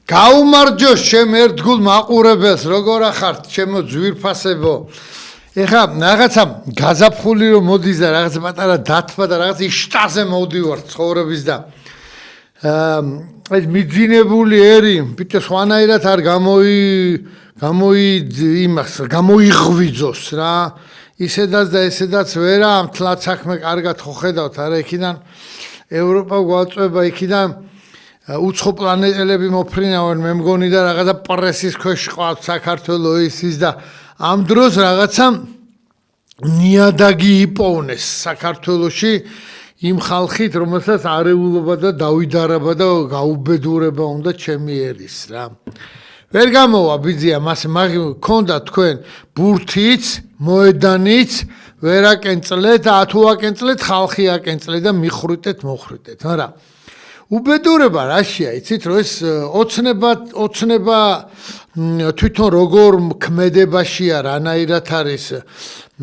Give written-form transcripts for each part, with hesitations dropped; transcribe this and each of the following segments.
გაუმარჯოს ჩემ ერთგულ მაყურებელს, როგორ ახართ, ჩემო ძვირფასებო. ეხლა რაღაცა გაზაფხული რომ მოდის და რაღაც პატარა დათვა და რაღაც იშტაზე მოვდივარ ცხოვრების და ეს მიძინებული ერი, პიტე სხვანაირად არ გამოიღვიძოს რა. ისედაც და ესედაც ვერა ამ თლაც საქმე კარგად ხო ხედავთ არა იქიდან ევროპა გვაწვება იქიდან უცხო პლანეტელები მოფრინავენ მე მგონი და რაღაცა პრესის ქვეშ ყავთ საქართველოს ის და ამ დროს რაღაცა ნიადაგი იპოვნეს საქართველოში იმ ხალხით რომელსაც არეულობა და დავიდარება და გაუბედურება უნდა ჩემი ერის რა ვერ გამოვა ბიძია მას მქონდა თქვენ ბურთიც მოედანიც ვერ აკენწლეთ თუ აკენწლეთ ხალხი აკენწლეთ და მიხრიტეთ მოხრიტეთ არა უბედურება რაშია იცით რომ ეს ოცნება თვითონ როგორ ქმედებაშია რანაირად არის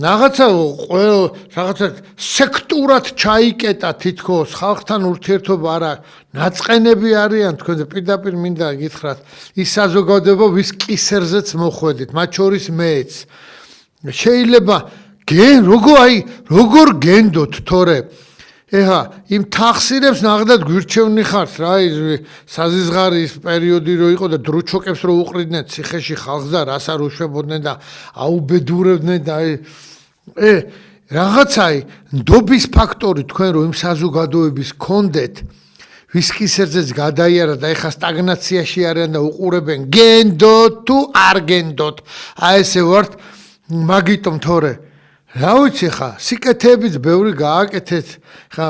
რაღაცა სექტურად ჩაიკეტა თითქოს ხალხთან ურთიერთობა არა ნაწყენები არიან თქვენ პირდაპირ მინდა გითხრათ ის საზოგადოება ვის კისერზეც მოხვედით მათ შორის მეც შეიძლება როგორ გენდოთ თორე ეხა იმ თახსირებს ნახდათ გვირჩევნი ხართ რა საზიზღარის პერიოდი რო იყო და დრუჩოკებს რო უყრიდნენ ციხეში ხალხს და რას არ უშვებოდნენ და აუბედურებდნენ და რაღაცა ნდობის ფაქტორი თქვენ რო იმ საზოგადოების კონდეთ ვის კისერზეც გადაიარა და ეხა სტაგნაციაში არიან და უყურებენ გენდოთ თუ არ გენდოთ აი ესე ვართ მაგიტომ თორე რა ვიცი ხა სიკეთეებიც ბევრი გააკეთეთ ხა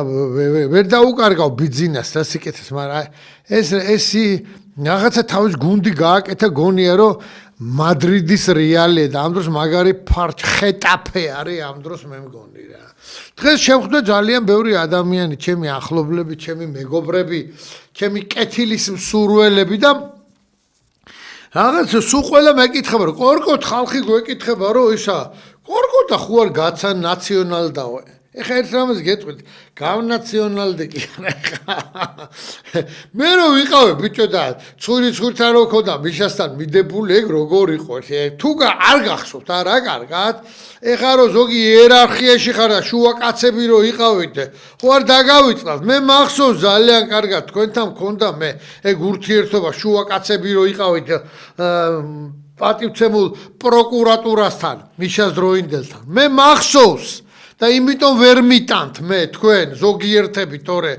ვერ დაუკარგავ ბიძინას და სიკეთეს მაგრამ ეს რაღაცა თავის გუნდი გააკეთა გონია რომ მადრიდის რეალია და ამ დროს მაგარი ხეტაფე არის ამ დროს მე მგონი რა დღეს შევხვდა ძალიან ბევრი ადამიანი ჩემი ახლობლები ჩემი მეგობრები ჩემი კეთილის მსურველები და რაღაც სულ ყველა მეკითხება რომ კორკოთ ხალხი გვეკითხება რომ ისა კორკოტა ხო არ გაცა ნაციონალდაო ეხა ერთ რამეს გეტყვით გავნაციონალდე კი მე რო ვიყავე ბიჭო და ცურთან რო ქონდა მიშასთან მიდებული ეგ როგორ იყო თუ არ გახსოვთ არა კარგად ეხა რო ზოგი იერარქიაში ხარ და შუა კაცები რო იყავით ხო არ დაგავიწყდათ მე მახსოვს ძალიან კარგად თქვენთან მქონდა მე ეგ ურთიერთობა შუა კაცები რო იყავით პატივცემულ პროკურატურასთან მიშას დროინდელთან მე მახსოვს და იმიტომ ვერ მიტანთ მე თქვენ ზოგიერთები თორე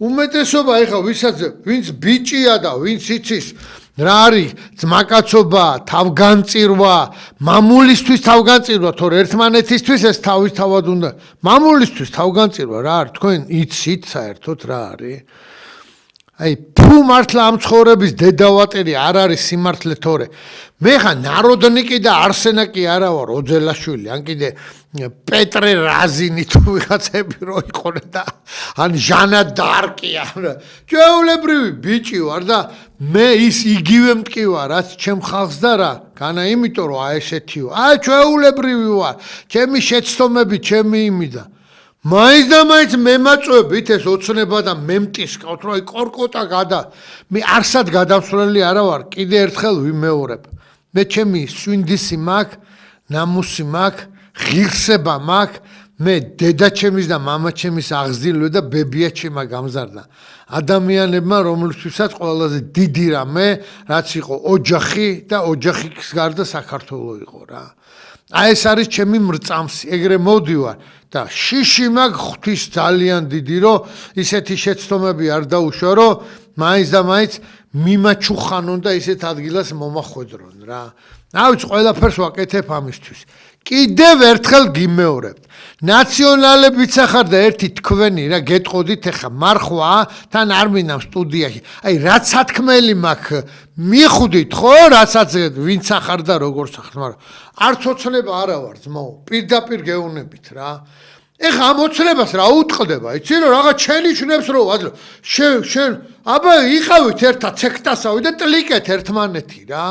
უმეტესობა ეხა ვინც ბიჭია და ვინც იცის რა არის ძმაკაცობა თავგანწირვა მამულისთვის თავგანწირვა თორე ერთმანეთისთვის ეს თავისთავად უნდა მამულისთვის თავგანწირვა რა არის თქვენ იცით საერთოდ რა არის აი თუ მართლა ამ ცხოვრების დედავატერი არ არის სიმართლე თორე მე ხა ნაროდნიკი და არსენაკი არა ვარ ოძელაშვილი ან კიდე პეტრე რაზინი თუ ვიღაცები რო იყონენ და ან ჟანა დარკი ან ჩვეულებრივი ბიჭი ვარ და მე ის იგივე მტკივა რაც ჩემ ხალხს და რა განა იმიტომ რომ აი ესეთიო აი ჩვეულებრივი ვარ ჩემი შეცდომები ჩემი იმიდა მაინც და მაინც მემაწვევით ეს ოცნება და მემტისკავთ რომ აი კორკოტა მე არსად გადავსვლელი არა ვარ კიდე ერთხელ ვიმეორებ მე ჩემი სვინდისი მაქვს ნამუსი მაქვს ღირსება მაქვს მე დედაჩემის და მამაჩემის აღზრდილი და ბებიაჩემა გამზარდა ადამიანებმა რომლისთვისაც ყველაზე დიდი რამე რაც იყო ოჯახი და ოჯახის გარდა საქართველო იყო რა აი ეს არის ჩემი მრწამსი ეგრე მოვდივარ და შიში მაქვს ღვთის ძალიან დიდი რომ ისეთი შეცდომები არ დაუშვა რომ მაინც და მაინც მიმაჩუხანონ და ისეთ ადგილას მომახვედრონ რა ავიც ყველაფერს ვაკეთებ ამისთვის კიდევ ერთხელ გიმეორებთ ნაციონალებიც ახარ და ერთი თქვენი რა გეტყოდით ახლა მარხვა თან არ მინამ სტუდიაში აი რაც სათქმელი მაქვს მიხვდით ხო რასაც ვინც ახარ და როგორ სახარ მაგრამ არც ოცნება არა ვარ ძმაო პირდაპირ გეუნებით რა ეხა ამ ოცნებას რა უტყდება იცი რომ რაღაც შენიშნებს რომ შენ აბა იყავით ერთად ცექტასავი და ტლიკეთ ერთმანეთი რა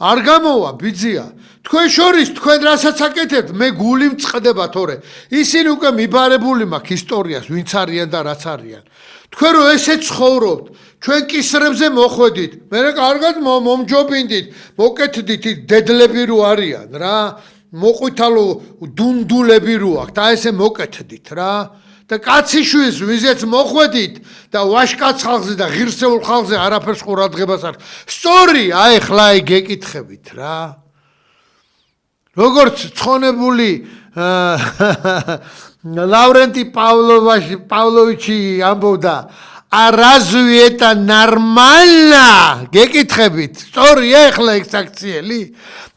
არ გამოვა ბიძია თქვენ შორის თქვენ რასაც აკეთებთ მე გული მწყდება თორე ისინი უკვე მიბარებული მაქვს ისტორიას ვინც არიან და რაც არიან თქვენ რომ ესე ცხოვრობთ, ჩვენ კისრებზე მოხვედით, მერე კარგად მომჯობინდით, მოკეთდით დედლები რო არიან რა, მოყვითალო დუნდულები რო აქვს და ესე მოკეთდით რა. და კაციშვილს ვიზეც მოხვედით და ვაშკაც ხალხზე და ღირსეულ ხალხზე არაფერს ყურადღებას არ. სწორი, აი ხლა აი გეკითხებით რა. როგორც ცხონებული ლავრენტი პავლოვიჩი ამბობდა, а разве это нормально? გეკითხებით, სწორია ახლა ეს აქციელი?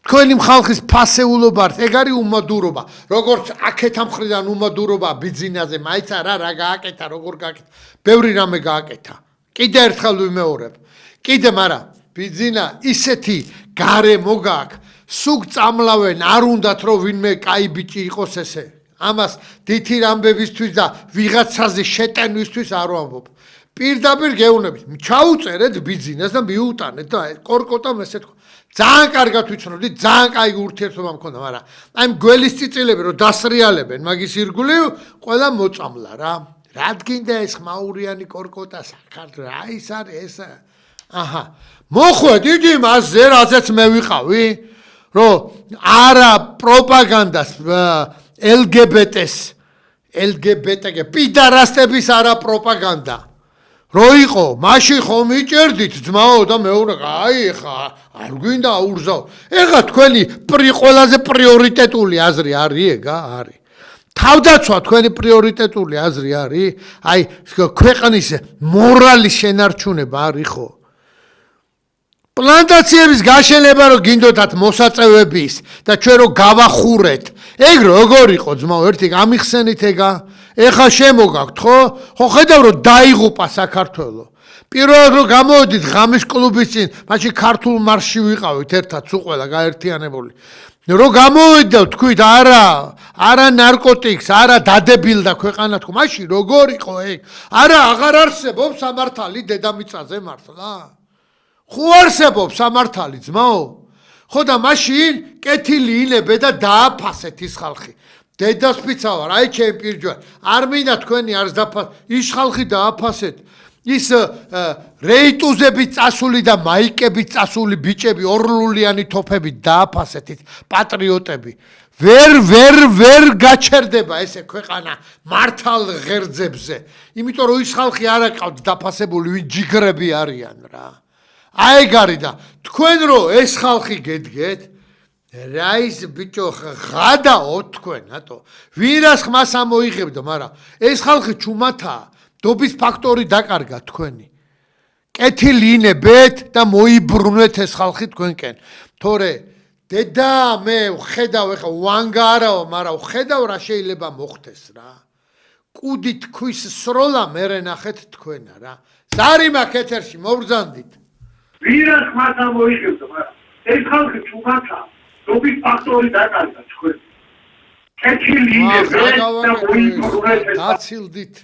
თქვენი ხალხის ფასეულობართ, ეგ არის უმადურობა. როგორც აქეთ ამხრიდან უმადურობა ბიძინაზე, მაიც რა გააკეთა, როგორ გააკეთა. ბევრი რამე გააკეთა. კიდე ერთხელ ვიმეორებ. კიდე, მაგრამ ბიძინა ისეთი გარე მოგაქვს, სულ წამლავენ, არ უნდათ რომ ვინმე კაი ბიჭი იყოს ესე. ამას დითი რამბებისთვის და ვიღაცაზე შეტენვისთვის არ ვამბობ. პირდაპირ გეუბნებით, ჩაუწერეთ ბიძინას და მიუტანეთ და კორკოტამ ესე თქვა. ძალიან კარგად ვიცნობდით, ძალიან კაი ურთიერთობა მქონდა, მაგრამ აი გველის წიწილები რომ დასრიალებენ მაგის ირგვლივ, ყველა მოწამლა რა. რადგინდა ეს ხმაურიანი კორკოტა საქართველოს, რა ის არის ეს? აჰა. მოხვედით იმაზე, რაზეც მე ვიყავი, რომ არა პროპაგანდას LGBT პიდარასტების არა პროპაგანდა. რო იყო, მაშინ ხომ იჭერდით ძმაო და მეორე, აი ხა არ გვინდა აურზავ. ეხა თქვენი ყველაზე პრიორიტეტული აზრი არის ეგა, არის. თავდაცვა თქვენი პრიორიტეტული აზრი არის, აი ქვეყნის მორალის შენარჩუნება არის ხო? პლანტაციების გაშენება რო გინდოდათ მოსაწევების და ჩვენ რო გავახურეთ, ეგ როგორ იყო ძმაო, ერთი გამიხსენით ეგა. ეხა შემოგაქვთ ხო? ხო ხედავ რომ დაიღუპა საქართველო. პირველად რომ გამოვედით ღამის კლუბის წინ, მაშინ ქართულ მარშში ვიყავით ერთად სულ ყველა გაერთიანებული. რომ გამოვედით და თქვით არა ნარკოტიკს, არა დადებილდა ქვეყანა თქო, მაშინ როგორ იყო ეგ? არა აღარ არსებობს სამართალი დედამიწაზე მართლა? ხო არსებობს სამართალი ძმაო? ხო და მაშინ კეთილი ინებე და დააფასეთ ის ხალხი. დედას ფიცავარ, აი ჩემი პირჯვარი. არ მინდა თქვენი არს დაფას, ის ხალხი დააფასეთ. ის რეიტუზები წასული და მაიკები წასული ბიჭები, ორლულიანი თოფები დააფასეთ, პატრიოტები. ვერ გაჩერდება ესე ქვეყანა მართალ ღერძებზე. იმიტომ რომ ის ხალხი არ აყავთ დაფასებული, ვინ ჯიგრები არიან რა. აი გარი და თქვენ რო ეს ხალხი გედგეთ, რა ის ბიჭო ღადაო თქვენ, რატო? ვირას ხმას ამოიღებდა, მაგრამ ეს ხალხი ჩუმათაა, დობის ფაქტორი დაკარგა თქვენი. კეთილი ინებეთ და მოიბრუნეთ ეს ხალხი თქვენკენ. თორე დედა მე ვხედავ ეხა ვანგარაო, მაგრამ ვხედავ რა შეიძლება მოხდეს რა. კუდი თქვის სროლა მერე ნახეთ თქვენა რა. ზარი მაქვს ეთერში მოვბრძანდით. ვირას ხმას ამოიღებდა, მაგრამ ეს ხალხი ჩუმათაა. დობის ფაქტორი დაკარგა თქვენ. კეთილი ინებეთ და მოიბრუნეთ. დაცილდით.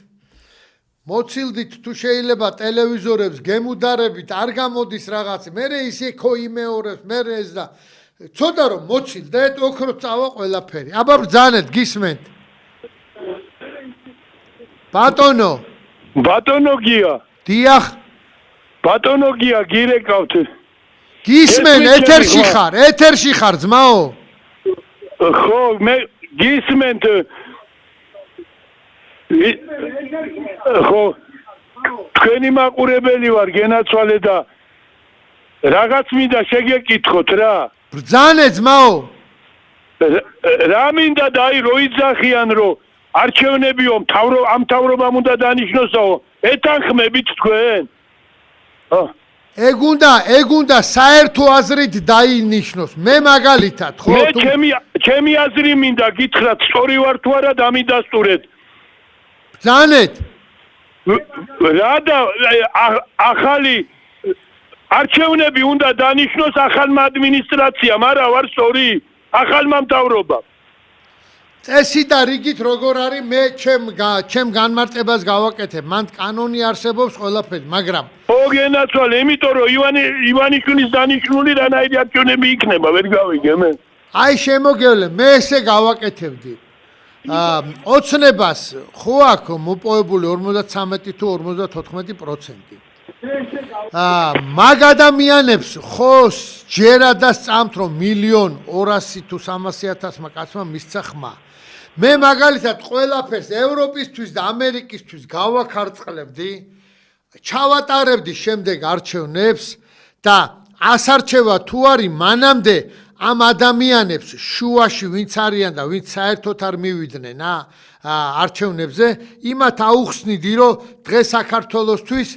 მოცილდით თუ შეიძლება ტელევიზორებს გემუდარებით არ გამოდის რაღაცა. მე ისე ხო იმეორებს, მე ეს და ცოტა რომ მოცილდეთ, ოქრო წავა ყველაფერი. აბა ბრძანეთ, გისმენთ. ბატონო. ბატონო გია. დიახ. ბატონო გია, გირეკავთ. გისმენ, ეთერში ხარ, ძმაო? ხო, მე გისმენთ. ხო, თქვენი მაყურებელი ვარ, გენაცვალე და რაღაც მინდა შეგეკითხოთ რა. ბრძანე ძმაო. რა მინდა და აი რო იძახიან რომ არჩევნებიო ამ მთავრობამ უნდა დანიშნოსაო, ეთანხმებით თქვენ? ეგ უნდა საერთო აზრით დაინიშნოს. მე მაგალითად ხო? მე ჩემი აზრი მინდა გითხრათ, სწორი ვარ თუ არა დამიდასტურეთ. ბრძანეთ. რა და ახალი არჩევნები უნდა დანიშნოს ახალმა ადმინისტრაციამ, არა ვარ სწორი, ახალმა მთავრობამ. წესი და რიგით როგორ არის, მე ჩემ განმარტებას გავაკეთებ. მან კანონი არსებობს ყველაფერი, მაგრამ გენაცვალე, იმიტომ რომ ივანიშვილის დანიშნული რანაირი არჩევნები იქნება, ვერ გავიგე მე. აი შემოგევლე, მე ესე გავაკეთებდი. ოცნებას ხო აქვს მოპოვებული 53 თუ 54%. მაგ ადამიანებს ხო ჯერა და სწამთ რომ 1.200.000 თუ 300.000 კაცმა მისცა ხმა. მე მაგალითად ყველაფერს ევროპისთვის და ამერიკისთვის გავაქარწყლებდი, ჩავატარებდი შემდეგ არჩევნებს და ასარჩევა თუ არის მანამდე ამ ადამიანებს შუაში ვინც არიან და ვინც საერთოდ არ მივიდნენ არჩევნებზე, იმათ აუხსნიდი რომ დღეს საქართველოსთვის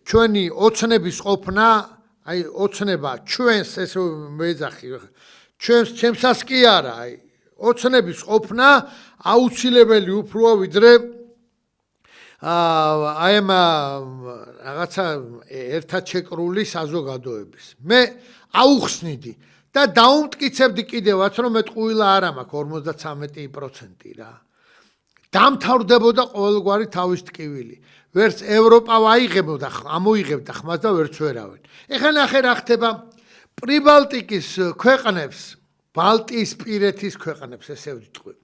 ჩვენი ოცნების ყოფნა, აი ოცნება ჩვენს ესე მეძახი, ჩემსაც კი არა, აი ოცნების ყოფნა აუცილებელი უფროა ვიდრე აი ამ რაღაცა ერთად შეკრული საზოგადოების. მე აუხსნიდი და დაუმტკიცებდი კიდევაც რომ მე ტყუილა არ მაქვს 53% რა. დამთავრდებოდა ყოველგვარი თავის ტკივილი. ვერც ევროპა ვაიღებოდა, ამოიღებდა ხმას და ვერც ვერავინ. ეხლა ნახე რა ხდება პრიბალტიკის ქვეყნებს, ბალტიისპირეთის ქვეყნებს ესე ვიტყვი.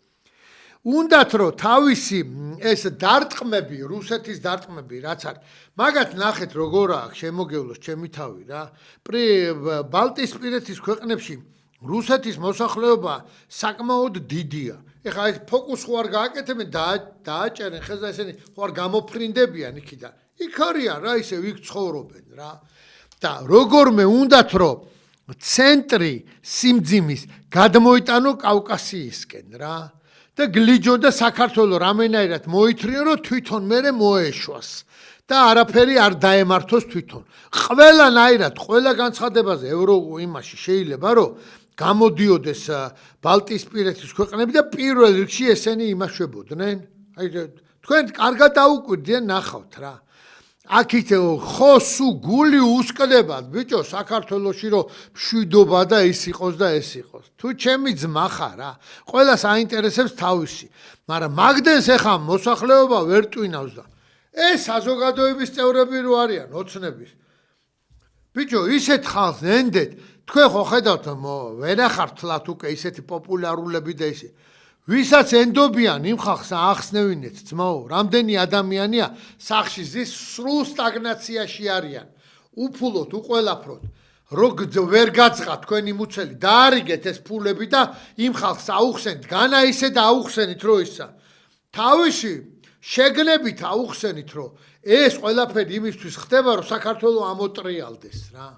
უნდათ რომ თავისი ეს დარტყმები, რუსეთის დარტყმები რაც არის, მაგათ ნახეთ როგორ აქვს შემოგევლოს ჩემი თავი რა. ბალტიისპირეთის ქვეყნებში რუსეთის მოსახლეობა საკმაოდ დიდია. ეხლა ეს ფოკუს ხო არ გააკეთებენ დააჭერენ ხელს და ესენი ხო არ გამოფრინდებიან იქიდან. იქ არიან რა ისე იქ ცხოვრობენ რა. და როგორმე უნდათ რომ ცენტრი სიმძიმის გადმოიტანო კავკასიისკენ რა. და გლიჯოდა საქართველოს რამენაირად მოითრიო რომ თვითონ მერე მოეშვას და არაფერი არ დაემართოს თვითონ. ყველანაირად, ყველა განცხადებაზე იმაში შეიძლება რომ გამოდიოდეს ბალტიისპირეთის ქვეყნები და პირველ რიგში ესენი იმაშვებოდნენ. აი თქვენ კარგად დაუკვირდიან ნახავთ რა. აქეთ ხო სუ გული უსკდებათ ბიჭო საქართველოში რომ მშვიდობა და ის იყოს და ეს იყოს. თუ ჩემი ძმა ხარ რა, ყველას აინტერესებს თავისი. მაგრამ მაგდენს ეხა მოსახლეობა ვერ ტვინავს და ეს საზოგადოების წევრები რო არიან ოცნების. ბიჭო ისეთ ხალხს ნენდეთ, თქვენ ხო ხედავთ ვერახართ თლათ უკვე ისეთი პოპულარულები და ისე. ვისაც ენდობიან იმ ხალხს ახსნევინეთ ძმაო, რამდენი ადამიანია სახში ზის სრულ სტაგნაციაში არიან. უფულოთ, უყველაფროთ. რო ვერ გაძღა თქვენი მუცელი, დაარიგეთ ეს ფულები და იმ ხალხს აუხსენით, განა ისე და აუხსენით რო ისა. თავისი შეგნებით აუხსენით რომ ეს ყველაფერი იმისთვის ხდება რომ საქართველოს ამოტრიალდეს რა.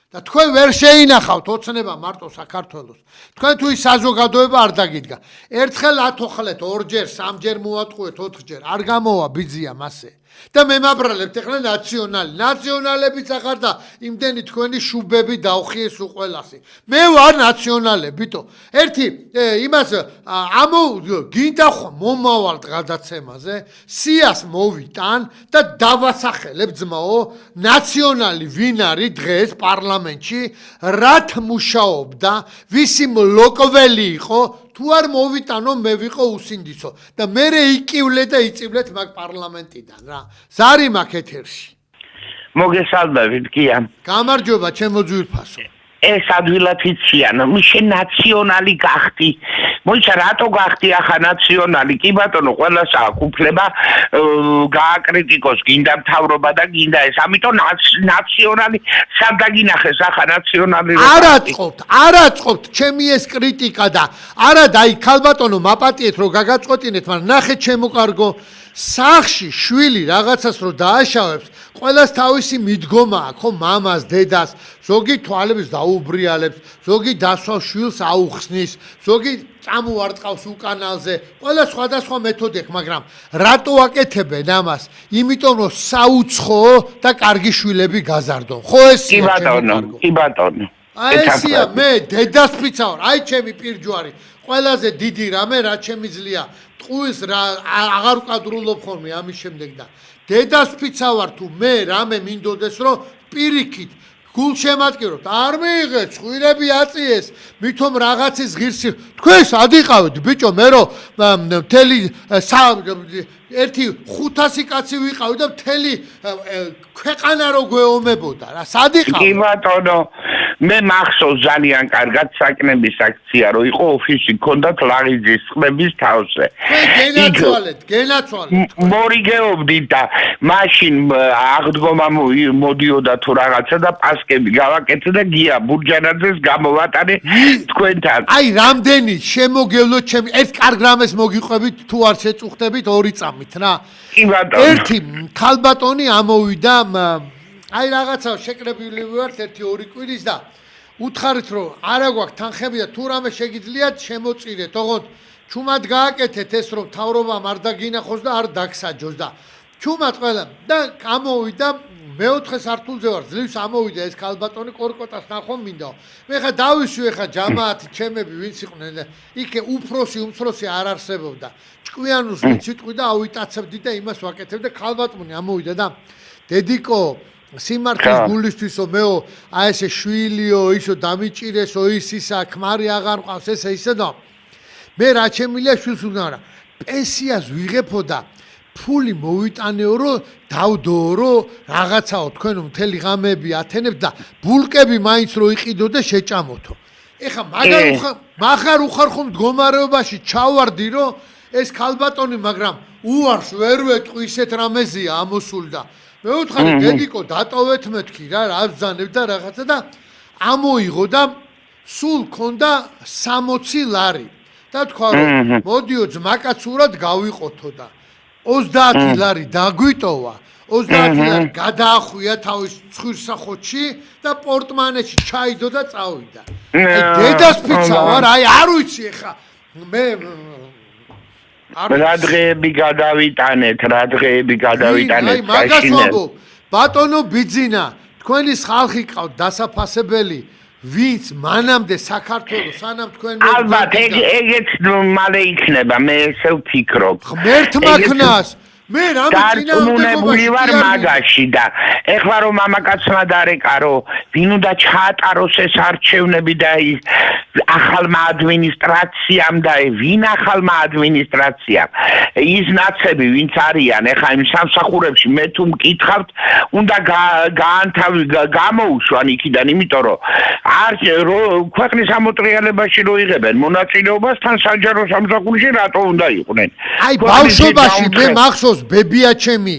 და თქვენ ვერ შეინახავთ ოცნება მარტო საქართველოს. თქვენ თუ ის საზოგადოება არ დაგიდგა. ერთხელ ათოხლეთ, ორჯერ, სამჯერ მოატყუეთ, ოთხჯერ. არ გამოვა ბიძია მასე. და მე მაბრალებთ ეხლა ნაციონალებიც აღარ და იმდენი თქვენი შუბები დავხიეს უყველასი. მე ვარ ნაციონალებითო. ერთი იმას გინდა მომავალ გადაცემაზე სიას მოვიტან და დავასახელებ ძმაო ნაციონალი ვინ არის დღეს პარლამენტში რათ მუშაობდა ვისი მლოკველი იყო თუ არ მოვიტანო მე ვიყო უსინდისო და მე იკივლე და იწივლეთ მაგ პარლამენტიდან რა ზარი მაგ ეთერში მოგესალმებით გია გამარჯობა ჩემო ძვირფასო ეს ადვილად იციან მიშე ნაციონალი გახდი მოიცა რატო გახდი ახლა ნაციონალი კი ბატონო ყველას აქვს უფლება გააკრიტიკოს გინდა მთავრობა და გინდა ეს ამიტომ ნაციონალი სად დაგინახეს ახლა ნაციონალი არაწყობთ ჩემი ეს კრიტიკა და არა დაი ქალბატონო მაპატიეთ რომ გაგაწყვეტინეთ მაგრამ ნახეთ ჩემო კარგო სახში შვილი რაღაცას რო დააშავებს ყველას თავისი მიდგომა აქვს ხო მამას დედას ზოგი თვალებს დაუბრიალებს ზოგი დასვავს შვილს აუხსნის ზოგი წამოარტყავს უკანალზე ყველა სხვადასხვა მეთოდი აქვს მაგრამ რატო აკეთებენ ამას იმიტომ რომ საუცხოო და კარგი შვილები გაზარდონ ხო ესია კი ბატონო აი ესია მე დედას ფიცავარ აი ჩემი პირჯვარი ყველაზე დიდი რამე რა შემიძლია ტყუილს რა აღარ უკადრულობ ხოლმე ამის შემდეგ და დედას ფიცავარ თუ მე რამე მინდოდეს რომ პირიქით გულ შემატკივროთ არ მიიღეთ ხვირები აწიეს მithom რაღაცის ღირსი თქვენ ადიყავით ბიჭო მე რომ მთელი ერთი 500 კაცი ვიყავი და მთელი ქვეყანა რო გვეომებოდა რა სადიყავ კი ბატონო მე მახსოვს ძალიან კარგად საკნების აქცია რო იყო ოფისი ქონდათ ლაღიძის წყლების თავზე გენაცვალეთ მორიგეობდით და მაშინ აღდგომა მოდიოდა თუ რაღაცა და პასკები გავაკეთე და გია ბურჯანაძეს გამოვატანე თქვენთან აი რამდენი შემოგევლოთ ჩემი ერთ კარგ რამეს მოგიყვებით თუ არ შეწუხდებით ორი წამით რა კი ბატონო ერთი ქალბატონი ამოვიდა აი რაღაცა შეკრებილი ვართ 1-2 კვირის და უთხარით რომ არა გვაქვს თანხები და თუ რამე შეგიძლიათ შემოწირეთ ოღონდ ჩუმად გააკეთეთ ეს რომ თავრობამ არ დაგინახოს და არ დაგსაჯოს და ჩუმად ყველა და ამოვიდა მეოთხე სართულზე ვარ ძლივს ამოვიდა ეს ქალბატონი კორკოტას ნახომ მინდა მე ხა დავისვი ხა ჯამაათი ჩემები ვინც იყვნენ და იქე უფროსი უმცროსი არ არსებობდა ჭკვიანურს ვინც იტყვი და ავიტაცებდი და იმას ვაკეთებდი ქალბატონი ამოვიდა და დედიკო სიმართლის გულისთვისო მეო აი ესე შვილიო ისო დამიჭირესო ისა ქმარი აღარ ყავს ესე ისე და მე რა ჩემილია შვილს უნდა რა პენსიას ვიღებო და ფული მოვიტანეო რომ დავდოო რომ რაღაცაო თქვენო მთელი ღამეები ათენებთ და ბულკები მაინც რო იყიდო და შეჭამოთო ეხა მაგარ უხარ ხომ მდგომარეობაში ჩავარდი რომ ეს ქალბატონი მაგრამ უარს ვერ ვეტყვი ისეთ რამეზია ამოსული და მე ვუთხარი დედიკო დატოვეთ მეთქი რა ბრძანებ და რაღაცა და ამოიღო და სულ ქონდა 60 ლარი და თქვა რომ მოდიო ძმაკაცურად გავიყოთო და 30 ლარი დაგვიტოვა 30 ლარი გადაახვია თავის ცხვირსახოთში და პორტმანეში ჩაიდო და წავიდა დედას ფიცა ვარ აი არ ვიცი ხა მე რა დღეები გადავიტანეთ აი მაგას ვამბობ ბატონო ბიძინა თქვენის ხალხი ყავთ დასაფასებელი ვინც მანამდე საქართველოს სანამ თქვენ ალბათ ეგეც მალე იქნება მე ესე ვფიქრობ ღმერთმა ქნას მე რამე წინააღმდეგობაში ვარ მაგაში და ეხლა რომ მამაკაცმა დარეკარო ვინ უნდა ჩაატაროს ეს არჩევნები და ახალმა ადმინისტრაციამ და ვინ ახალმა ადმინისტრაციამ ის ნაცები ვინც არიან ეხლა იმ სამსახურებში მე თუ მკითხავთ უნდა გამოუშვან იქიდან იმიტომ რომ არ ქვეყნის ამოტრიალებაში რო იღებენ მონაწილეობას თან საჯარო სამსახურში რატო უნდა იყვნენ აი ბავშვობაში მე მახსოვს ბებიაჩემი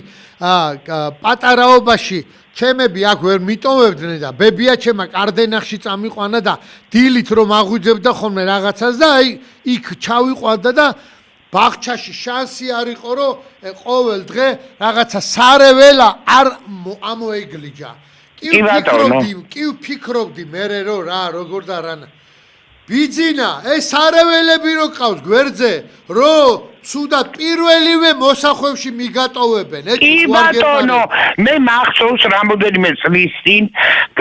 პატარაობაში ჩემები აქ ვერ მიტოვებდნენ და ბებიაჩემა კარდენახში წამიყვანა და დილით რომ აღვიძებდა ხოლმე რაღაცას და აი იქ ჩავიყვანდა და ბაღჩაში შანსი არ იყო რომ ყოველ დღე რაღაცა სარეველა არ ამოეგლიჯა კი ვფიქრობდი მე რომ რა როგორ და რა ბიძინა ეს სარეველები რო ყავს გვერდზე რომ ცუდად პირველივე მოსახვევში მიგატოვებენ კი ბატონო მე მახსოვს რამოდენიმე წლის წინ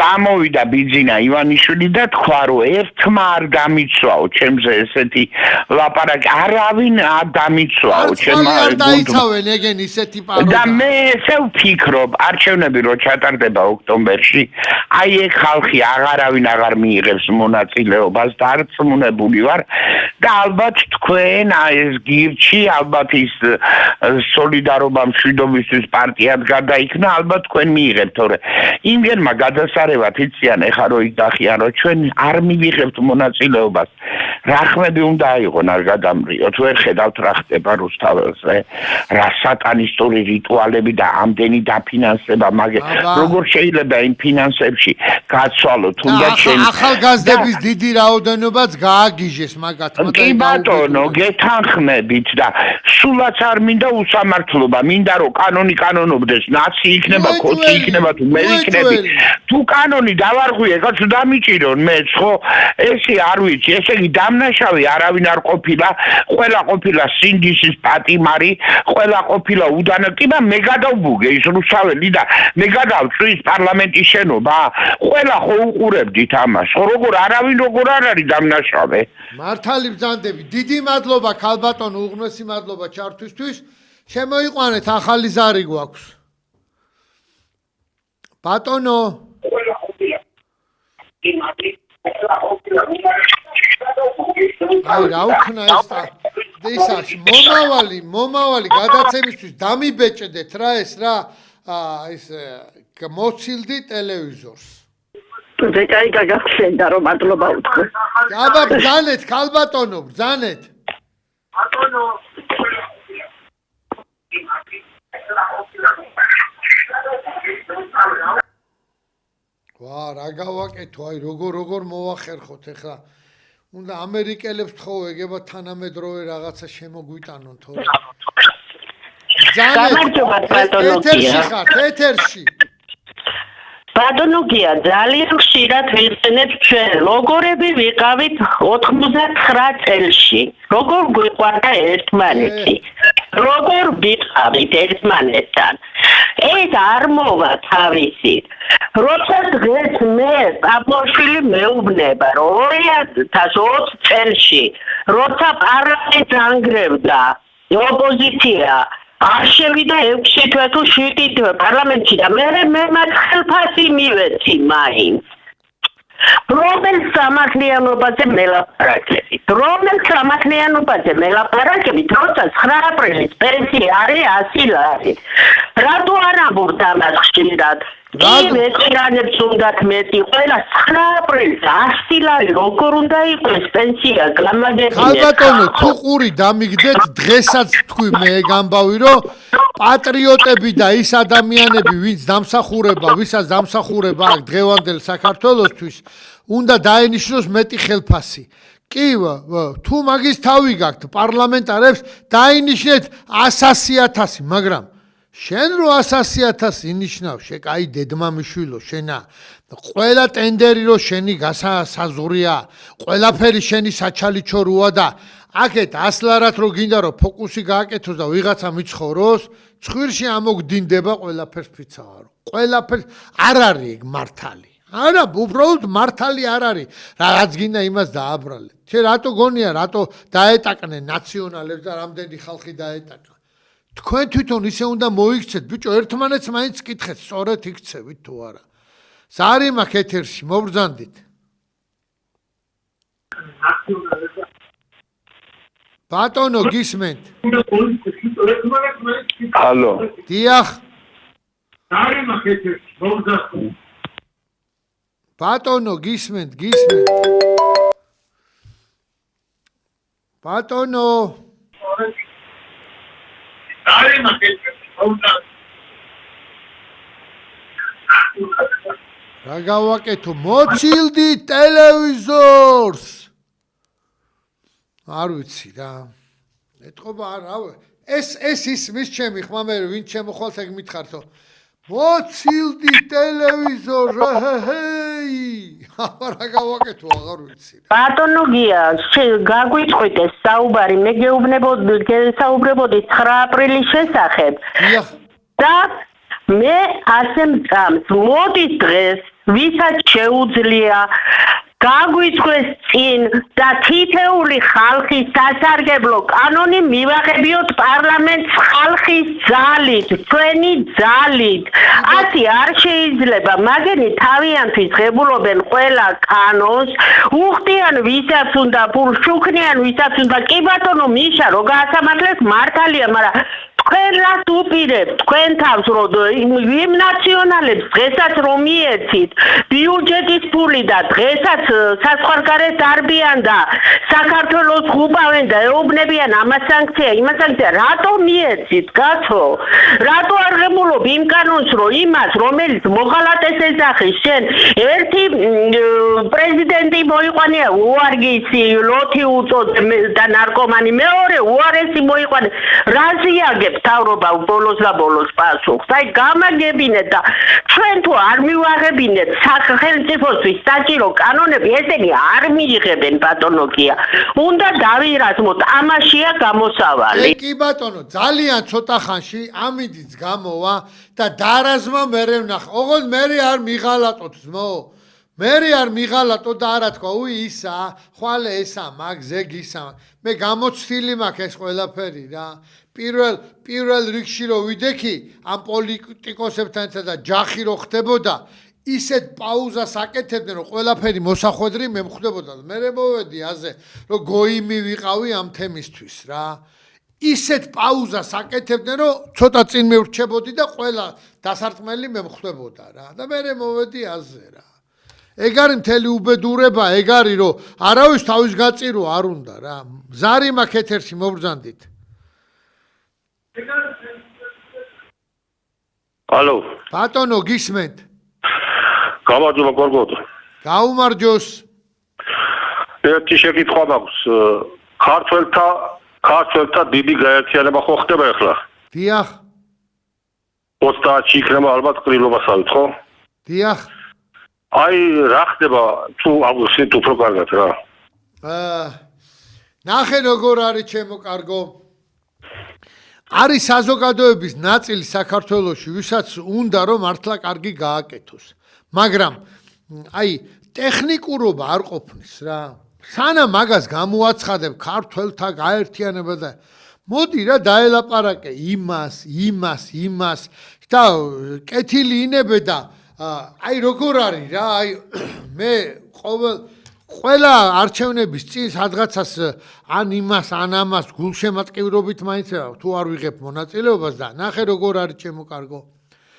გამოვიდა ბიძინა ივანიშვილი და თქვა რომ ერთმა არ დამიცვაო ჩემზე ესეთი ლაპარაკი არავინ არ დამიცვაო ჩემმა არ დაიცავენ ეგენ ისეთი პაროდა და მე ესე ვფიქრობ არჩევნები რო ჩატარდება ოქტომბერში აი ეგ ხალხი აღარავინ აღარ მიიღებს მონაწილეობას დარწმუნებული ვარ და ალბათ თქვენ ეს გირჩი ალბათ ის სოლიდარობა მშვიდობისთვის პარტიად გადაიქნა ალბათ თქვენ მიიღებთ თორე იმგენმა გადასარევად იციან ეხა რო იდახიან რომ ჩვენ არ მივიღებთ მონაწილეობას რა ხმები უნდა აიღონ არ გადამრიოთ ვერ ხედავთ რა ხდება რუსთაველზე რა სატანისტური რიტუალები და ამდენი დაფინანსება მაგ როგორ შეიძლება იმ ფინანსებში გაცვალოთ თუნდაც შენ ახალგაზრდების დიდი რაოდენობაც გააგიჟეს მაგათმა კი ბატონო გეთანხმებით და სულაც არ მინდა უსამართლობა მინდა რომ კანონობდეს ნაცი იქნება კოცი იქნება თუ მე ვიქნები თუ კანონი დავარღვიე კაც დამიჭირონ მეც ხო ესე არ ვიცი ესე იგი დამნაშავე არავინ არ ყოფილა ყველა ყოფილა სინდისის პატიმარი ყველა ყოფილა უდანაკება მე გადავბუგე ის რუსაველი და მე გადავწვი ის პარლამენტის შენობა ყველა ხო უყურებდით ამას ხო როგორ არავინ როგორ არ არის დამნაშავე მართალი ბრძანდები დიდი მადლობა ქალბატონო უღმესი მადლობა ჩართვისთვის შემოიყვანეთ ახალი ზარი გვაქვს ბატონო აი რა უქნა ეს მომავალი გადაცემისთვის დამიბეჭდეთ რა ეს რა ეს მოცილდი ტელევიზორს ზეკაი გაგახსენდა რომ მადლობა უთხრე. აბა ბრძანეთ ქალბატონო ბრძანეთ ვა რა გავაკეთო აი როგორ მოვახერხოთ ეხლა უნდა ამერიკელებს თხოვ ეგება თანამედროვე რაღაცა შემოგვიტანონ თორე გამარჯობა ბატონო ეთერში ხართ ეთერში ბატონო გია ძალიან ხშირად ვიხსენებ ჩვენ ლოგორები ვიყავით 99 წელში როგორ გვიყვარდა ერთმანეთი როგორ ვიყავით ერთმანეთთან ეს არ მოვა თავისით როცა დღეს მე აბოშვილი მეუბნება რომ 2020 წელში როცა პარლამენტს ანგრევდა ოპოზიცია არ შევიდა 6 თვე თუ 7 თვე პარლამენტში და მე მათ ხელფასი მივეცი მაინც რომელ სამართლიანობაზე მელაპარაკებით როცა 9 აპრილის პენსია არის 100 ლარი რატო არ ამბობთ ამას ხშირად კი ვეტერანებს უნდათ მეტი ყველა 9 აპრილს 100 ლარი როგორ უნდა იყოს პენსია გამაგებინეთ ქალბატონო თუ ყური დამიგდეთ დღესაც თქვი მე გამბავი რომ პატრიოტები და ის ადამიანები ვინც დამსახურება ვისაც დამსახურება აქ დღევანდელ საქართველოსთვის უნდა დაენიშნოს მეტი ხელფასი კი თუ მაგის თავი გაქვთ პარლამენტარებს დაინიშნეთ 100,000 მაგრამ შენ რო 100,000 ინიშნავ შეკაი დედმამიშვილო შენა ყველა ტენდერი რო შენი გასაზღვრია ყველაფერი შენი საჩალიჩო როა და აქეთ 100 ლარად რო გინდა რომ ფოკუსი გააკეთოს და ვიღაცა მიცხოვროს ცხვირში ამოგდინდება ყველაფერს ფიცავარო ყველაფერს არ არის ეგ მართალი არა უბრალოდ მართალი არ არის რაღაც გინდა იმას დააბრალეთ შე რატო გონია რატო დაეტაკნენ ნაციონალებს და რამდენი ხალხი დაეტაკა თქვენ თვითონ ისე უნდა მოიქცეთ ბიჭო ერთმანეთს მაინც კითხეთ სწორედ იქცევით თუ არა ზარი მაქვს ეთერში მობრძანდით ბატონო გისმენთ ალო დიახ ზარი მაქვს ეთერში მობრძანდით ბატონო გისმენთ ბატონო ზარი მაქვს ეთერში მობრძანდით რა გავაკეთო მოცილდი ტელევიზორს არ ვიცი რა ეთყობა არა ეს ისმის ჩემი ხმა მე ვინ შემოხვალთ ეგ მითხართო მოცილდი ტელევიზორს რა გავაკეთო აღარ ვიცი ბატონო გია გაგვიწყვიტე საუბარი მე გეუბნებოდი 9 აპრილის შესახებ და მე ასე მწამს მოდის დღეს ვისაც შეუძლია გაგვიწყვეს წინ და თითეული ხალხის სასარგებლო კანონი მივაღებიოთ პარლამენტს ხალხის ძალით, ჩვენი ძალით. ასე არ შეიძლება, მაგენი თავიანთვის ღებულობენ ყველა კანონს, უხდიან ვისაც უნდა ფულს, შუქნიან ვისაც უნდა. კი ბატონო მიშა, რო გაასამართლეს მართალია, მაგრამ თქვენ რას უპირებთ თქვენ თავს რომ იმ ნაციონალებს დღესაც რომ მიეცით ბიუჯეტის ფული და დღესაც საზღვარგარეთ დარბიან და საქართველოს ხუბავენ და ეუბნებიან ამას სანქცია იმას სანქცია რატო მიეცით კაცო რატო არ ღებულობ იმ კანონს რომ იმას რომელიც მოღალატეს ეძახის შენ ერთი პრეზიდენტი მოიყვანია უარგისი ლოთი უწოდე და ნარკომანი მეორე უარესი მოიყვანე რაზიაგებ თავრობა ბოლოს და ბოლოს პასუხს. აი გამაგებინეთ და ჩვენ თუ არ მივაღებინეთ სახელმწიფოსთვის საჭირო კანონები, ესენი არ მიიღებენ ბატონო გია. უნდა დავირაზმოთ, ამაშია გამოსავალი. კი ბატონო, ძალიან ცოტა ხანში ამინდიც გამოვა და დარაზმა მერე ვნახა. ოღონდ მერე არ მიღალატოთ ძმო. მერე არ მიღალატო და არა თქვა, უი ისა, ხვალე ესა, მაგზე გისა. მე გამოცდილი მაქვს ეს ყველაფერი რა. პირველ რიგში რო ვიდექი ამ პოლიტიკოსებთან ერთად და ჯახი რო ხდებოდა ისეთ პაუზას აკეთებდნენ რომ ყველაფერი მოსახვედრი მე მხვდებოდა მე მოვედი აზე რომ გოიმი ვიყავი ამ თემისთვის რა ისეთ პაუზას აკეთებდნენ რომ ცოტა წინ მევრჩებოდი და ყველა დასარტყმელი მე მხვდებოდა რა და მე მოვედი აზე რა ეგ არის მთელი უბედურება, ეგ არის რომ არავის თავის გაწირო არ უნდა რა. ზარი მაქვს ეთერში მობრძანდით. ალო. ბატონო გისმენთ. გამარჯობა გორგოდო. გაუმარჯოს. ერთი შეკითხვა მაქვს. ქართველთა დიდი გაერთიანება ხო ხდება ახლა? დიახ. 30-ში იქნება ალბათ ყრილობასავით, ხო? დიახ. აი რა ხდება თუ აგვიხსნით უფრო კარგად რა. ნახე როგორ არის ჩემო კარგო. არის საზოგადოების ნაწილი საქართველოში, ვისაც უნდა რომ მართლა კარგი გააკეთოს. მაგრამ აი ტექნიკურობა არ ყოფნის რა. სანამ მაგას გამოაცხადებ ქართველთა გაერთიანება და მოდი რა დაელაპარაკე იმას და კეთილი ინებე და აი როგორ არის რა აი მე ყველა არჩევნების წინ სადღაცას ან იმას ან ამას გულშემატკივრობით მაინც თუ არ ვიღებ მონაწილეობას და ნახე როგორ არის ჩემო კარგო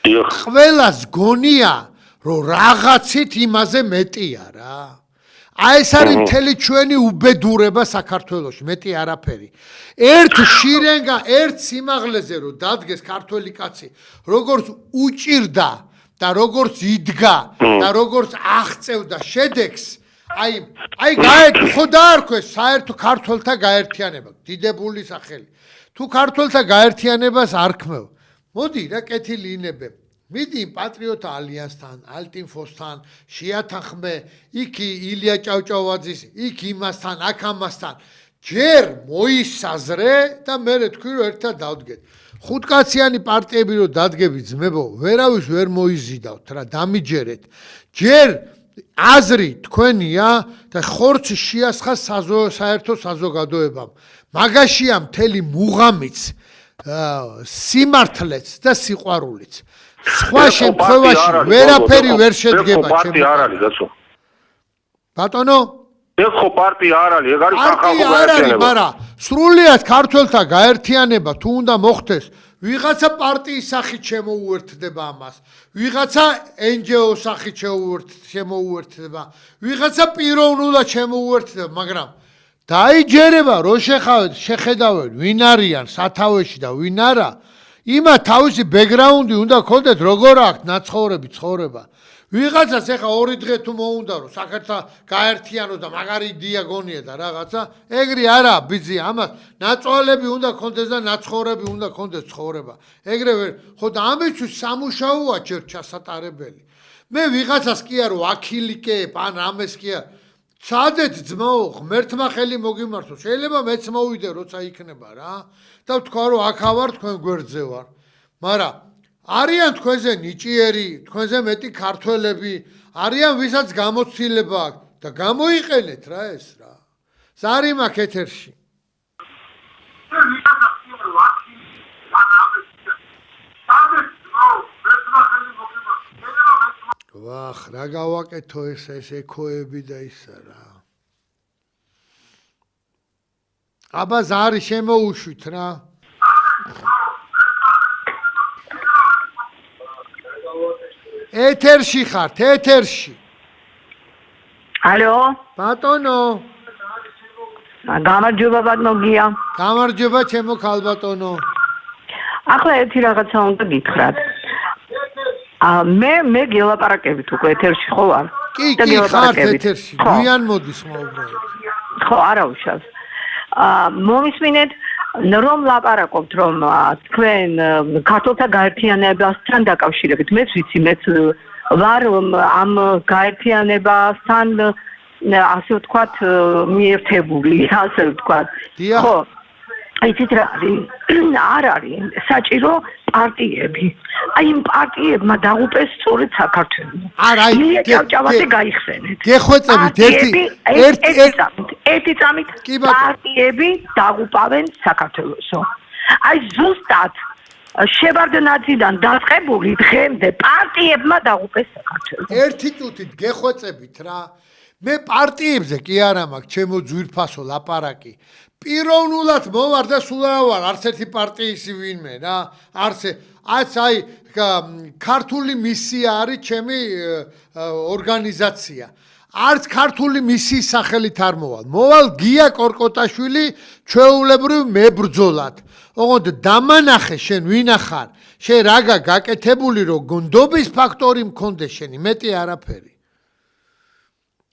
ყველას გონია რომ რაღაცით იმაზე მეტია რა აი ეს არის მთელი ჩვენი უბედურება საქართველოში მეტი არაფერი ერთ შირენგა ერთ სიმაღლეზე რომ დადგეს ქართველი კაცი როგორც უჭირდა და როგორც იდგა და როგორც აღწევდა შედეგს აი ხო დაარქვეს საერთო ქართველთა გაერთიანება დიდებული სახელი თუ ქართველთა გაერთიანებას არ ქმევ მოდი რა კეთილი ინებე მიდი პატრიოტთა ალიანსთან ალტინფოსთან შეათანხმე იქ ილია ჭავჭავაძის იქ იმასთან აქ ამასთან ჯერ მოისაზრე და მე თქვი რომ ერთად დავდგეთ ხუთკაციანი პარტიები რომ დადგები ძმებო ვერავის ვერ მოიზიდავთ რა დამიჯერეთ ჯერ აზრი თქვენია და ხორცი შეასხა საერთო საზოგადოებამ მაგაშია მთელი მუღამიც სიმართლეც და სიყვარულიც სხვა შემთხვევაში ვერაფერი ვერ შედგება პარტია არ არის გასო ბატონო ეს ხო პარტია არ არის ეგ არის სახალხო გაერთიანება მაგრამ სრულიად ქართველთა გაერთიანება თუ უნდა მოხდეს ვიღაცა პარტიის სახით შემოუერთდება ამას ვიღაცა NGO სახით შემოუერთდება ვიღაცა პიროვნულად შემოუერთდება მაგრამ დაიჯერება რომ შეხედავენ ვინ არიან სათავეში და ვინ არა იმა თავისი ბექგრაუნდი უნდა გქონდეთ როგორ აქვს ნაცხოვრები ცხოვრება ვიღაცას ეხა 2 დღე თუ მოუნდა რომ საქართველო გაერთიანოს და მაგარი იდეა გონია და რაღაცა ეგრე არა ბიძი ამას ნაწოლები უნდა გქონდეს და ნაცხოვრები უნდა გქონდეს ცხოვრება ეგრე ვერ ხო და ამისთვის სამუშაოა ჯერ ჩასატარებელი მე ვიღაცას კი არ ვაქილიკებ ან ამეს კი არ ცადეთ ძმაო ღმერთმა ხელი მოგიმართო შეიძლება მეც მოვიდე როცა იქნება რა და თქვა რომ აქ ავარ თქვენ გვერდზე ვარ მაგრამ არიან თქვენზე ნიჭიერი თქვენზე მეტი ქართველები არიან ვისაც გამოცდილება აქვს და გამოიყენეთ რა ეს რა ზარი მაქვს ეთერში ვახ რა გავაკეთო ეს ეკოები და ისა რა აბა ზარი შემოუშვით რა ეთერში ხართ ეთერში ალო ბატონო გამარჯობა ბატონო გია გამარჯობა ჩემო ქალბატონო ახლა ერთი რაღაცა უნდა გითხრათ მე გელაპარაკებით უკვე ეთერში ხო ვარ კი ხართ ეთერში გვიან მოდის მოუბრალოდ ხო არა უშავს მომისმინეთ რომ ლაპარაკობთ რომ თქვენ ქართულთა გაერთიანებასთან დაკავშირებით მეც ვიცი მეც ვარ ამ გაერთიანებასთან ასე ვთქვათ მიერთებული ასე ვთქვათ ხო იცით რა არ არის საჭირო პარტიები აი იმ პარტიებმა დაღუპეს სწორედ საქართველო არა ილია ჭავჭავაძე გაიხსენეთ გეხვეწებით ერთი წამით პარტიები დაღუპავენ საქართველოსო აი ზუსტად შევარდნაძიდან დაწყებული დღემდე პარტიებმა დაღუპეს საქართველო ერთი წუთით გეხვეწებით რა მე პარტიებზე კი არა მაქვს ჩემო ძვირფასო ლაპარაკი პიროვნულად მოვარ და სულ არ ვარ არც ერთი პარტიის ვინმე რა არც აი ქართული მისია არის ჩემი ორგანიზაცია. არც ქართული მისიის სახელით არ მოვალ. მოვალ გია კორკოტაშვილი ჩვეულებრივ მებრძოლად. ოღონდ დამანახე შენ ვინ ახარ? შენ რა გაკეთებული რომ გონდობის ფაქტორი მქონდეს შენი, მეტი არაფერი.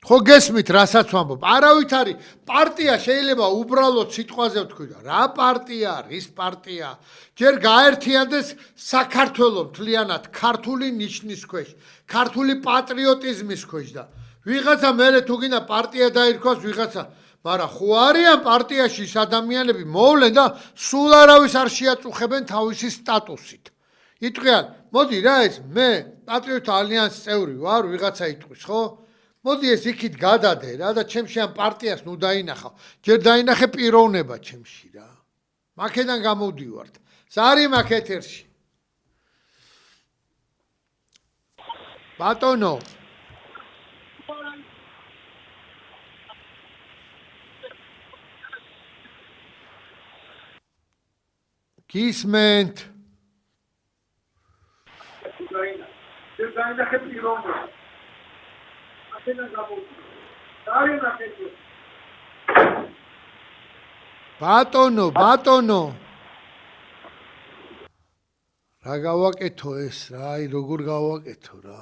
ხო გესმით რასაც ვამბობ? არავით არის პარტია შეიძლება უბრალოდ სიტყვაზე ვთქვი და რა პარტია, რის პარტია? ჯერ გაერთიანდეს საქართველო მთლიანად ქართული ნიშნის ქვეშ, ქართული პატრიოტიზმის ქვეშ და ვიღაცა მერე თუ გინდა პარტია დაირქვას ვიღაცა, მაგრამ ხო არიან პარტიაში ის ადამიანები მოვლენ და სულ არავის არ შეაწუხებენ თავისი სტატუსით. იტყვიან, მოდი რა ეს მე პატრიოტთა ალიანსის წევრი ვარ, ვიღაცა იტყვის, ხო? მოდი ეს იქით გადადე რა და ჩემში ამ პარტიას ნუ დაინახავ. ჯერ დაინახე პიროვნება ჩემში რა. მაქედან გამოვდივართ. ზარი მაქ ეთერში. ბატონო გისმენთ ბატონო რა გავაკეთო ეს რა აი როგორ გავაკეთო რა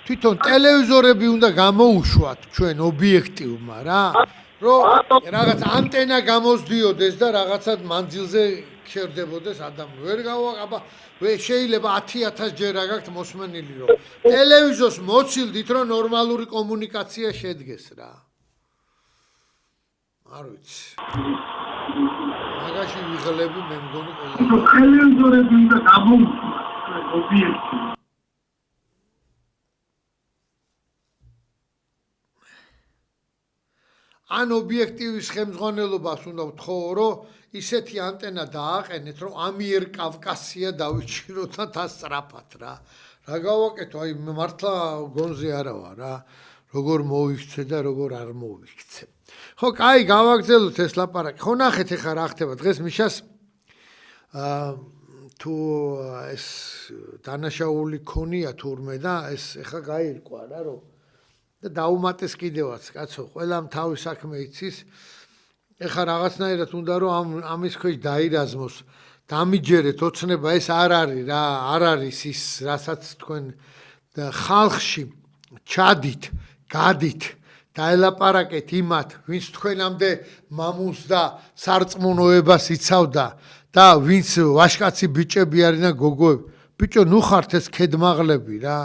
თვითონ ტელევიზორები უნდა გამოუშვათ ჩვენ ობიექტივმა რა რომ რაღაც ანტენა გამოსდიოდეს და რაღაცად მანძილზე ქერდებოდეს ადამი ვერ გავაკაბა შეიძლება 10,000 ჯერ რა გაქვთ მოსმენილი რომ ტელევიზორს მოცილდით რომ ნორმალური კომუნიკაცია შედგეს რა არ ვიცი მაგაში ვიღლები მე მგონი ყველა ტელევიზორები უნდა გამოუშვათ ობიექტივ ან ობიექტივის ხელმძღვანელობას უნდა ვთხოვო, რომ ისეთი ანტენა დააყენეთ, რომ ამიერკავკასია დავიჭიროთ და დასწრაფათ რა. რა გავაკეთო, აი მართლა გონზე არა ვარ რა. როგორ მოვიქცე და როგორ არ მოვიქცე. ხო, კაი, გავაგზავნოთ ეს ლაპარაკი. ხო ნახეთ ახლა რა ხდება დღეს მიშას თუ ეს დანაშაული ქონია თურმე და ეს ახლა გაირკვა რა რომ და დაუმატეს კიდევაც, კაცო, ყველამ თავის საქმე იცის. ეხლა რაღაცნაირად უნდა რომ ამის ქვეშ დაირაზმოს, დამიჯერეთ ოცნება, ეს არ არის რა, არ არის ის, რასაც თქვენ ხალხში ჩადით, გადით, დაელაპარაკეთ იმათ, ვინც თქვენამდე მამულს და სარწმუნოებას იცავდა და ვინც ვაშკაცი ბიჭები არის და გოგოები. ბიჭო, ნუ ხართ ეს ქედმაღლები რა.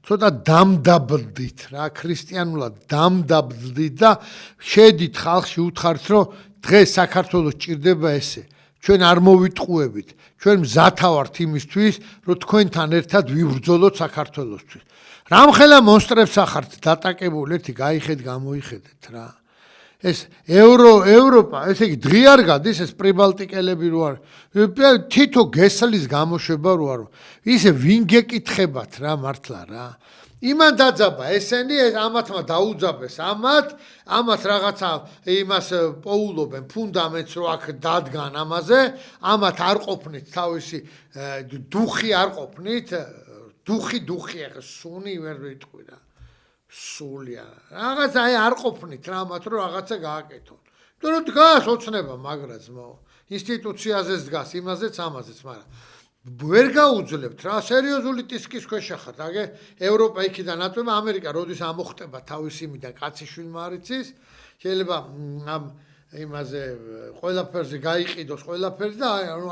ცოტა დამდაბლდით რა ქრისტიანულად დამდაბლდით და შედით ხალხში უთხართ რომ დღეს საქართველოს ჭირდება ესე ჩვენ არ მოვიტყუებით ჩვენ მზათა ვართ იმისთვის რომ თქვენთან ერთად ვიბრძოლოთ საქართველოსთვის რამხელა მონსტრებს ახართ დატაკებული ერთი გაიხედ გამოიხედეთ რა ეს ევროპა ესე იგი დღე არ გადის ეს პრიბალტიკელები რო არ თითო გესლის გამოშვება რო არ ისე ვინ გეკითხებათ რა მართლა რა იმან დაძაბა ესენი ამათმა დაუძაბეს ამათ რაღაცა იმას პოულობენ ფუნდამენტს რო აქ დადგან ამაზე ამათ არ ყოფნით თავისი დუხი არ ყოფნით დუხი ახლა სუნი ვერ ვიტყვი რა სულია რაღაც აი არ ყოფნით რა მათ რომ რაღაცა გააკეთონ იმიტომ რომ დგას ოცნება მაგრა ძმო ინსტიტუციაზე დგას იმაზეც ამაზეც მაგრამ ვერ გაუძლებთ რა სერიოზული ტისკის ქვეშ ხართ აგე ევროპა იქიდან ატომა ამერიკა როდის ამოხტება თავის იმიდან კაციშვილმა არ იცის შეიძლება ამ იმაზე ყველაფერზე გაიყიდოს ყველაფერი და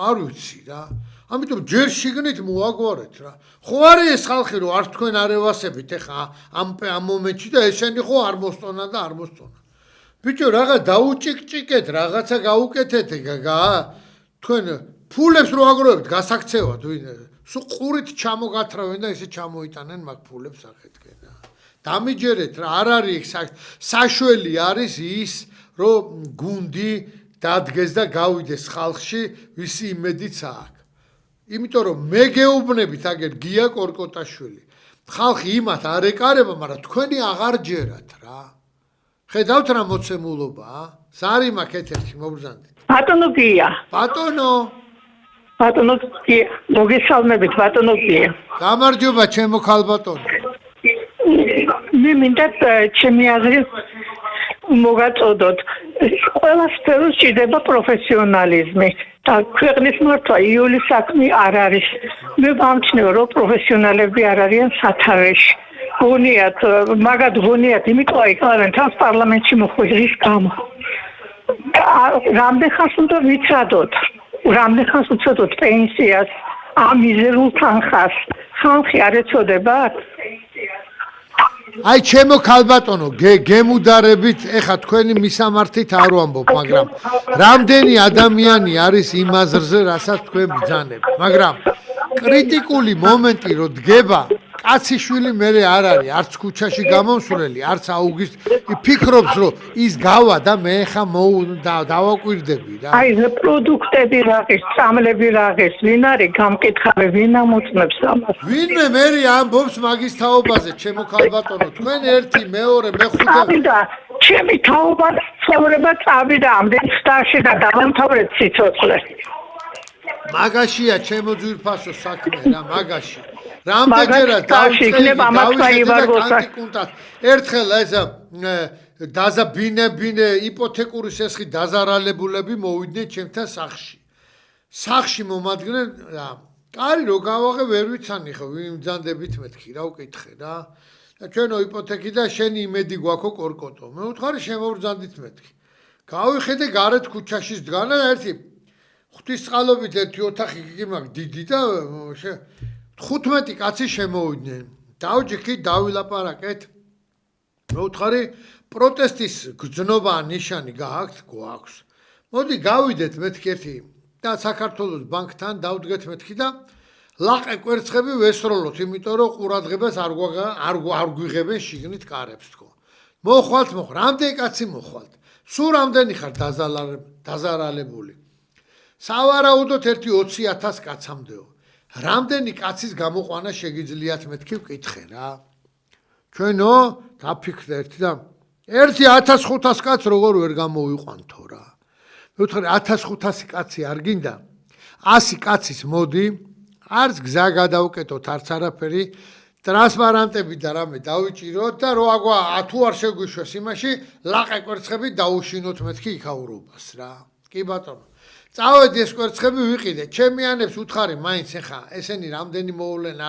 არ ვიცი რა ამიტომ ჯერ შიგნით მოაგვარეთ რა ხო არის ეს ხალხი რომ არ თქვენ არ ევასებით ეხა ამ მომენტში და ესენი ხო არ მოსწონა და არ მოსწონა ბიჭო რაღაც დაუჭიკჭიკეთ რაღაცა გაუკეთეთ თქვენ ფულებს რო აგროვებთ გასაქცევად ვინ სულ ყურით ჩამოგათრავენ და ესე ჩამოიტანენ მაგ ფულებს ახეთკენ რა დამიჯერეთ რა არ არის საშველი არის ის რომ გუნდი დადგეს და გავიდეს ხალხში ვისი იმედიც აქვს იმიტომ რომ მე გეუბნებით აგერ გია კორკოტაშვილი ხალხი იმათ არ ეკარება მაგრამ თქვენი აღარ ჯერათ რა ხედავთ რა მოცემულობაა ზარი მაქვს ეთერში მობრძანდით ბატონო გია ბატონო ბატონო მოგესალმებით ბატონო გია გამარჯობა ჩემო ქალბატონო მე მინდა ჩემი აზრი მოგაწოდოთ ყველა სფეროს ჭირდება პროფესიონალიზმი და ქვეყნის მართვა იული საქმე არ არის მე ვამჩნევ რომ პროფესიონალები არ არიან სათავეში გონიათ მაგად გონიათ იმიტომ აიკლავენ თავს პარლამენტში მოხვედრის გამო რამდენ ხანს უნდა ვიცადოთ რამდენ ხანს უწოდოთ პენსიას ამ მიზერულ თანხას ხალხი არ ეწოდებათ აი ჩემო ქალბატონო გემუდარებით ეხა თქვენი მისამართით არ ვამბობ მაგრამ რამდენი ადამიანი არის იმ აზრზე რასაც თქვენ ბრძანებთ მაგრამ კრიტიკული მომენტი რო დგება კაციშვილი მე არ არის არც ქუჩაში გამომსვლელი არც აუგის ფიქრობს რომ ის გავა და მე ხა დავაკვირდები რა აი პროდუქტები რაღაც წამლები რაღაც ვინ არის გამკითხავე ვინ ამოწმებს ამას ვინმე მე ამბობს მაგის თაობაზე ჩემო ქალბატონო თქვენ ერთი მეორე მეხუთე წავიდა ჩემი თაობა ცხოვრება წავიდა ამდენ სტარში და დავამთავრეთ სიცოცხლე მაგაშია ჩემო ძვირფასო საქმე რა მაგაში რამდენჯერაც დავიწყე ერთხელ ეს დაზაბინებინე იპოთეკური შესხი დაზარალებულები მოვიდნენ ჩემთან სახში მომადგნენ რა კარი რო გავაღე ვერ ვიცანი ხო ვინ მძანდებით მეთქი რა უკითხე რა და ჩვენო იპოთეკი და შენი იმედი გვაქვს კორკოტო მე უთხარი შემოვბრძანდით მეთქი გავიხედე გარეთ ქუჩაში დგანა ერთი ღვთისწყალობით ერთი ოთახი კი მაგ დიდი და 15 კაცი შემოვიდნენ. დავჯიქი, დავილაპარაკეთ. მე ვთხარი პროტესტის გრძნობა ნიშანი გვაქვს. მოდი გავიდეთ მეთქი ერთი და საქართველოს ბანკთან დავდგეთ მეთქი და ლაყე კვერცხები ვესროლოთ, იმიტომ რომ ყურადღებას არ გვიღებენ შიგნით კარებს თქო. მოხვალთ, რამდენი კაცი მოხვალთ? სულ რამდენი ხარ დაზარალებული? სავარაუდოდ ერთი 20,000 კაცამდეო. რამდენი კაცის გამოყვანა შეგიძლიათ მეთქი ვკითხე რა. ჩვენო დაფიქრდეთ და ერთი 1500 კაც როგორ ვერ გამოვიყვანთო რა. მე ვთქვი 1500 კაცი არ გინდა 100 კაცის მოდი არც გზა გადავკეტოთ არც არაფერი ტრანსპარანტები და რამე დავიჭიროთ და რო თუ არ შეგვიშვეს იმაში ლაყე კვერცხები დაუშინოთ მეთქი იქაურობას რა. კი ბატონო წავედი ეს კვერცხები ვიყიდე ჩემიანებს უთხარი მაინც ეხა ესენი რამდენი მოვლენ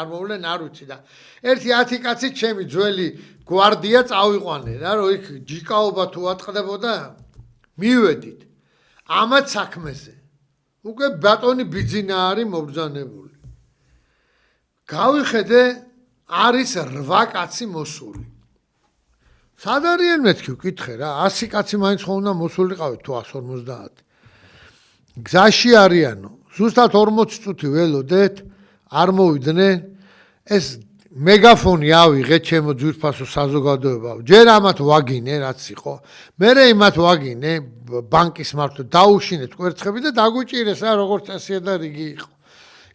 არ ვიცი და ერთი 10 კაცი ჩემი ძველი გვარდია წავიყვანე რა რომ იქ ჯიკაობა თუ ატყდებოდა მივედით ამათ საქმეზე უკვე ბატონი ბიძინა არის მობრძანებული გავიხედე არის 8 კაცი მოსული სად არიან მეთქი ვკითხე რა 100 კაცი მაინც ხო უნდა მოსულიყავით თუ 150 გზაში არიანო ზუსტად 40 წუთი ველოდეთ არ მოვიდნენ ეს მეგაფონი ავიღეთ ჩემო ძვირფასო საზოგადოებაო ჯერ ამათ ვაგინე რაც იყო მერე იმათ ვაგინე ბანკის მართვა დაუშინეთ კვერცხები და დაგვიჭირეს რა როგორც წესია და რიგი იყო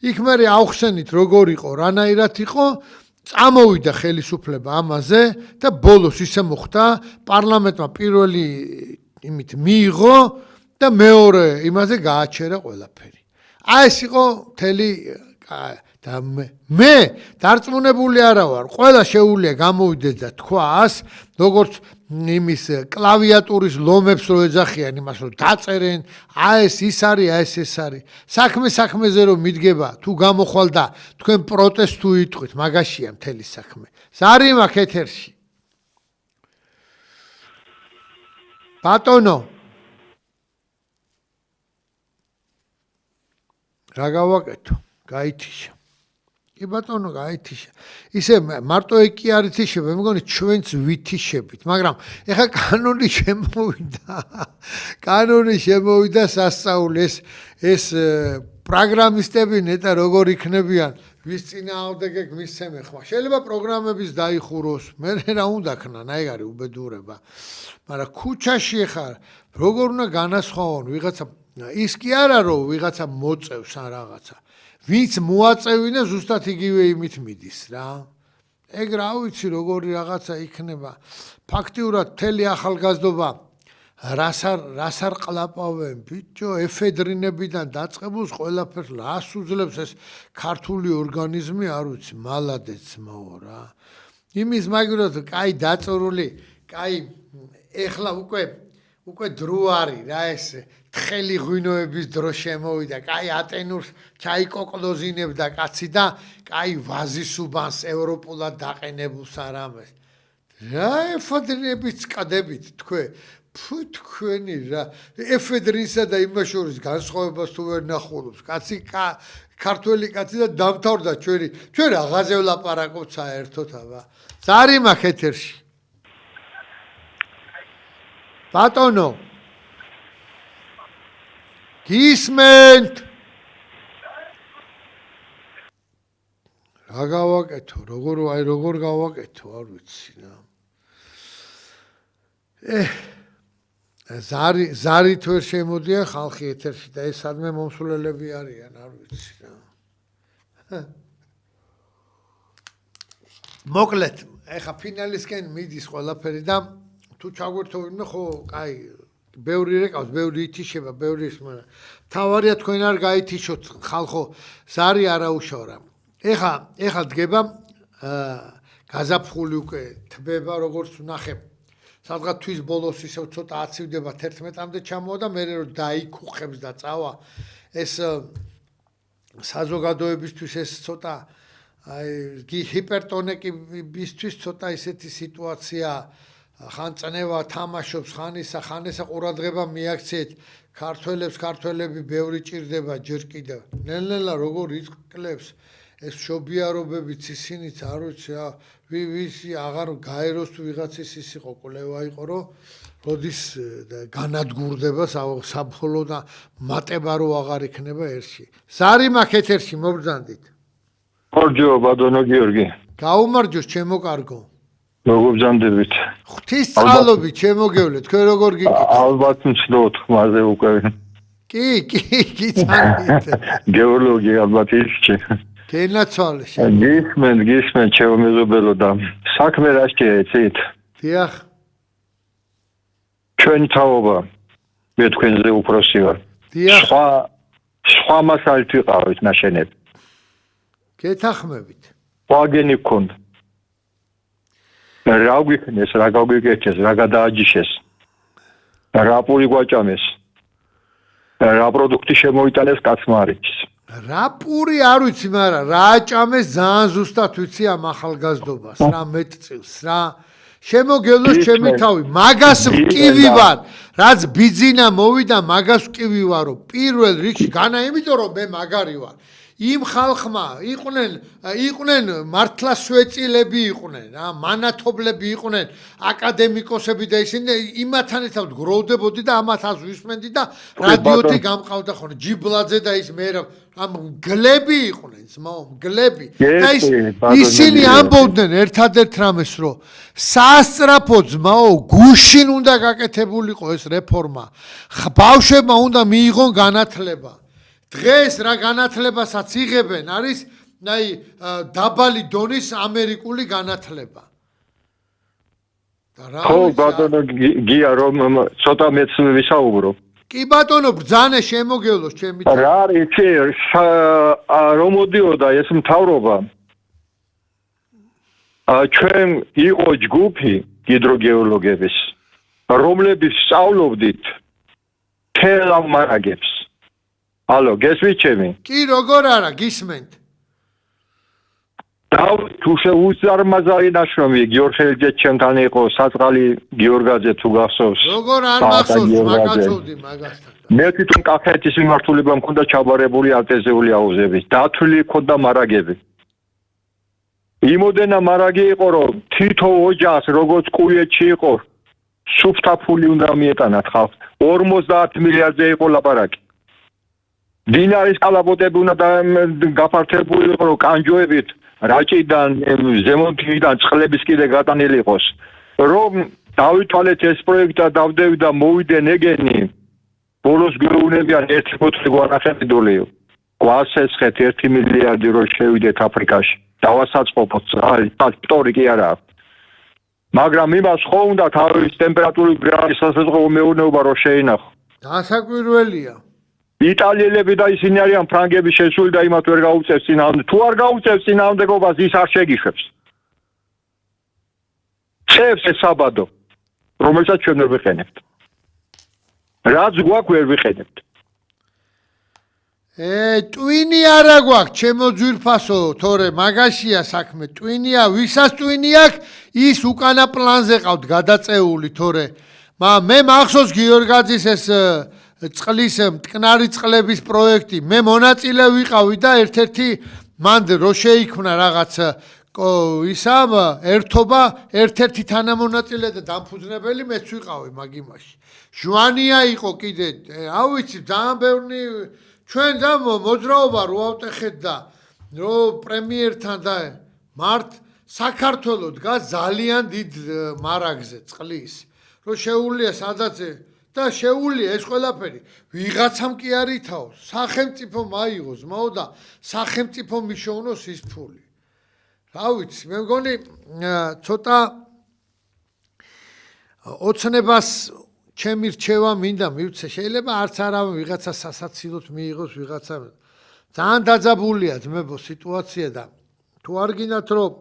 იქ მერე ავხსენით როგორ იყო რანაირად იყო წამოვიდა ხელისუფლება ამაზე და ბოლოს ისე მოხდა პარლამენტმა პირველი იმით მიიღო და მეორე იმაზე გააჩერა ყველაფერი. აი ეს იყო მთელი და მე დარწმუნებული არა ვარ. ყველა შეუძლია გამოვიდეს და თქვას, როგორც იმის კლავიატურის ლომებს რო ეძახიან იმას რომ დაწერენ, აი ეს ის არის, აი ეს არის. საქმეზე რომ მიდგება, თუ გამოხვალ და თქვენ პროტესტ თუ იტყვით, მაგაშია მთელი საქმე. ზარი მაქვს ეთერში. ბატონო რა გავაკეთო? გაითიშა. კი ბატონო, გაითიშა. ისე მარტო ეკი არ ითიშება, მე მგონი ჩვენც ვითიშებით, მაგრამ ეხა კანონი შემოვიდა სასწაული ეს პროგრამისტები ნეტა როგორ იქნებიან, ვის წინააღმდეგე მისცემენ ხმა. შეიძლება პროგრამების დაიხუროს, მე რა უნდა ქნან, აი არის უბედურება. მაგრამ ქუჩაში ეხა როგორ უნდა განასხვაონ ვიღაცა ის კი არა რომ ვიღაცა მოწევს ან რაღაცა ვინც მოაწევინა ზუსტად იგივე იმით მიდის რა ეგ რა ვიცი როგორი რაღაცა იქნება ფაქტიურად მთელი ახალგაზრდობა რას არ ყლაპავენ ბიჭო ეფედრინებიდან დაწყებულს ყველაფერს რას უძლებს ეს ქართული ორგანიზმი არ ვიცი მალადეც მოო რა იმის მაგრად კაი დაწურული კაი ეხლა უკვე დრო არის რა ეს თხელი ღვინოების დრო შემოვიდა კაი ატენურს ჩაიკოკლოზინებდა კაცი და კაი ვაზისუბანს ევროპულად დაყენებულს არამეს რა ეფედრინების წკადებით ფუ თქვენი რა ეფედრინსა და იმას შორის განსხვავებას თუ ვერ ნახულობს კაცი ქართველი კაცი და დამთავრდა ჩვენ აღაზე ვლაპარაკობთ საერთოდ აბა ზარი მაქვს ეთერში ბატონო გისმენთ რა გავაკეთო როგორ გავაკეთო არ ვიცი რა ზარი თუ ვერ შემოდია ხალხი ეთერში და ეს სადმე მომსვლელები არიან არ ვიცი რა მოკლედ ეხა ფინალისკენ მიდის ყველაფერი და თუ ჩაგვერთოვინმე ხო კაი ბევრი რეკავს ბევრი ითიშება ბევრი ის მაგრამ თავარია თქვენ არ გაითიშოთ ხალხო ზარი არაუშავ ეხა დგება გაზაფხული უკვე თბება როგორც ვნახებ სადღაც თვის ბოლოს ისევ ცოტა აცივდება 11-მდე ჩამოვა და მე რომ დაიქუხებს და წავა ეს საზოგადოებისთვის ეს ცოტა აი ჰიპერტონიკისთვის ცოტა ისეთი სიტუაცია ხან წნევა თამაშობს ხან ესა ყურადღება მიაქციეთ ქართველები ბევრი ჭირდება ჯერ კიდევ ნელ-ნელა როგორ იწყლებს ეს შობიარობებიც ისინიც არ ვიცი ვისი აღარ გაეროს თუ ვიღაცის ის იყო კვლევა იყო რომ როდის განადგურდება საბოლოო და მატება რო აღარ იქნება ერთში ზარი მაქვს ეთერში მობრძანდით ორჯო ბატონო გიორგი გაუმარჯოს ჩემო კარგო როგორ ბრძანდებით ღვთის წყალობით შემოგევლე თქვენ როგორ გიგით ალბათ მცდოთ ხმაზე უკვე კი წამით გეოლოგი ალბათ ისჩი გენაცვალე გისმენ ჩემო მეზობელო და საქმე რა შეეცით დიახ ჩვენი თაობა მე თქვენზე უფროსი ვარ დიახ სხვა მასალით ვიყავით ნაშენები გეთახმებით ვაგენი გქონდა რა გვიქნეს რა გაგვიკეთეს რა გადააჯიშეს რა პური გვაჭამეს რა პროდუქტი შემოიტანეს კაცმარიჩს რა პური არ ვიცი მაგრამ რა აჭამეს ძალიან ზუსტად ვიცი ამ ახალგაზრდობას რა მეტწილს რა შემოგელოს ჩემი თავი მაგას ვკივი ვარ რაც ბიძინა მოვიდა მაგას ვკივი ვარო პირველ რიგში განა იმიტომ რომ მე მაგარი ვარ იმ ხალხმა იყვნენ მართლა სვეწილები იყვნენ რა მანათობლები იყვნენ აკადემიკოსები და ისინი იმათთან ერთად გროვდებოდი და ამათაც ვისმენდი და რადიოთი გამყავდა ხოლმე ჯიბლაძე და ის მე ამ გლები იყვნენ ძმაო გლები და ისინი ამბობდნენ ერთადერთ რამეს რომ სასწრაფო ძმაო გუშინ უნდა გაკეთებულიყო ეს რეფორმა ბავშვებმა უნდა მიიღონ განათლება დღეს რა განათლებასაც იღებენ არის აი დაბალი დონის ამერიკული განათლება და რა ხო ბატონო გია რომ ცოტა მეც ვისაუბრო კი ბატონო ბრძანე შემოგევლოს ჩემი რა არის რომ მოდიოდა ეს მთავრობა ჩვენ იყო ჯგუფი ჰიდროგეოლოგების რომლებიც სწავლობდით თელ ამ მარაგებს ალო გესვით ჩემი კი როგორ არა გისმენთ თუ შეუზარმაზარი ნაშრომი გიორგელძე ჩემთან იყო საწყალი გიორგაძე თუ გახსოვს როგორ არ მახსოვს მაგაცოვდი მაგასთან მე თვითონ კახეთის მიმართულება მქონდა ჩაბარებული არტეზიული აუზებით დათვლილი მქონდა მარაგები იმოდენა მარაგი იყო რომ თითო ოჯახს როგორც კუიეთში იყო სუფთაფული უნდა მიეტანათ ხალხს 50 მილიარდზე იყო ლაპარაკი დინარის კალაპოტები უნდა გაფართებული იყო რომ კანჯოებით რაჭიდან ზემოთიდან წყლების კიდე გატანილი იყოს რომ დავითვალეთ ეს პროექტი და დავდები და მოვიდნენ ეგენი ბოლოს გვეუბნებიან ერთი ფოთლი გვანახებიდული გვასესხეთ 1 მილიარდი რომ შევიდეთ აფრიკაში დავასაწყობოთ წყალი ფაქტორი კი არა მაგრამ იმას ხო უნდა თავის ტემპერატურის გრადის სასაზღვრო მეურნეობა რო შეინახო. დასაკვირველია. იტალიელები და ისინი არიან ფრანგები შესული და იმათ ვერ გაუწევს წინააღმდეგ. თუ არ გაუწევს წინააღმდეგობას ის არ შეგიშვებს. წევს ეს საბადო, რომელსაც ჩვენ ვერ ვიყენებთ. რაც გვაქვს ვერ ვიყენებთ. ტვინი არა გვაქვს, ჩემო ძვირფასო, თორე მაგაშია საქმე. ტვინია, ვისაც ტვინი აქვს, ის უკანა პლანზე ყავთ გადაწეული, თორე მე მახსოვს გიორგაძის ეს წყლის მტკნარი წყლების პროექტი. მე მონაწილე ვიყავი და ერთ-ერთი მან რო შეიქმნა რაღაც ისა ერთობა, ერთ-ერთი თანამონაწილე და დამფუძნებელი მეც ვიყავი მაგ იმაში. ჟვანია იყო კიდე, ავიცი, ძალიან ბევრი ჩვენ და მოძრაობა რო ავტეხეთ და რო პრემიერთან და მართ საქართველოს დგას ძალიან დიდ მარაგზე წყლის. რო შეუულია სადაც და შეუულია ეს ყველაფერი ვიღაცამ კი არ ითავოს, სახელმწიფო მაიღოს მაო და სახელმწიფო მიშოვნოს ის ფული. რა ვიცი, მე მგონი ცოტა ოცნებას ჩემი რჩევა მინდა მივცე. შეიძლება არც არავინ ვიღაცა სასაცილოდ მიიღოს, ვიღაცა ძალიან დაძაბულია ძმებო სიტუაცია და თუ არ გინდათ რომ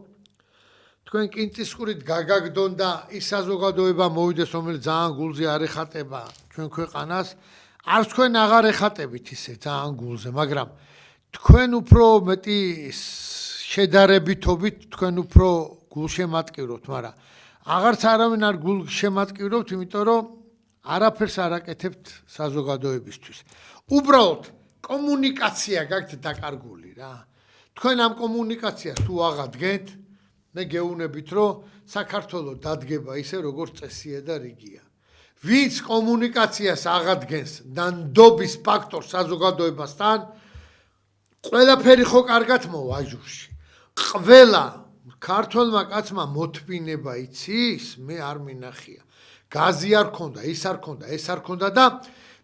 თქვენ კინწისყვრით გაგაგდონ და ის საზოგადოება მოვიდეს, რომელიც ძალიან გულზე არ ეხატება ჩვენ ქვეყანას, არც თქვენ აღარ ეხატებით ისე ძალიან გულზე, მაგრამ თქვენ უფრო მეტი შედარებითობით თქვენ უფრო გულშემატკივრობთ, მაგრამ აღარც არავინ არ გულშემატკივრობთ, იმიტომ რომ არაფერს არ აკეთებთ საზოგადოებისთვის. უბრალოდ კომუნიკაცია გაქვთ დაკარგული რა. თქვენ ამ კომუნიკაციას თუ აღადგენთ, მე გეუბნებით, რომ საქართველოს დადგება ისე როგორც წესია და რიგია. ვინც კომუნიკაციას აღადგენს და ნდობის ფაქტორს საზოგადოებასთან, ყველაფერი ხო კარგად მოვა აჟურში. ყველა ქართველმა კაცმა მოთმინება იცის, მე არ მინახია. გაზი არ ქონდა, ის არ ქონდა, ეს არ ქონდა და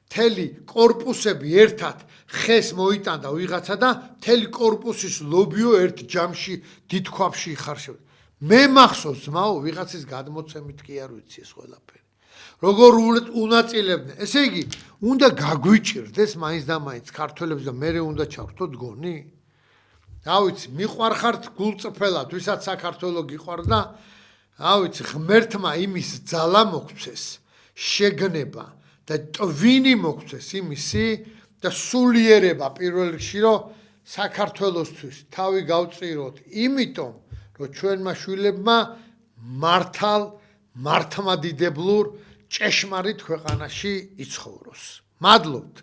მთელი კორპუსები ერთად ხეს მოიტანდა ვიღაცა და მთელი კორპუსის ლობიო ერთ ჯამში დიდ ქვაბში იხარშებდა. მე მახსოვს ძმაო, ვიღაცის გადმოცემით კი არ ვიცი ეს ყველაფერი. როგორ უნაწილებდნენ. ესე იგი, უნდა გაგვიჭირდეს მაინც და მაინც ქართველებს და მე უნდა ჩავრთოთ გონი? რა ვიცი, მიყვარხართ გულწრფელად, ვისაც საქართველო გიყვარდა, რა ვიცი, ღმერთმა იმის ძალა მოგცეს, შეგნება და ტვინი მოგცეს იმისი და სულიერება პირველ რიგში, რომ საქართველოსთვის თავი გავწიროთ, იმიტომ რომ ჩვენმა შვილებმა მართლმადიდებლურ ჭეშმარიტ ქვეყანაში იცხოვროს. მადლობთ.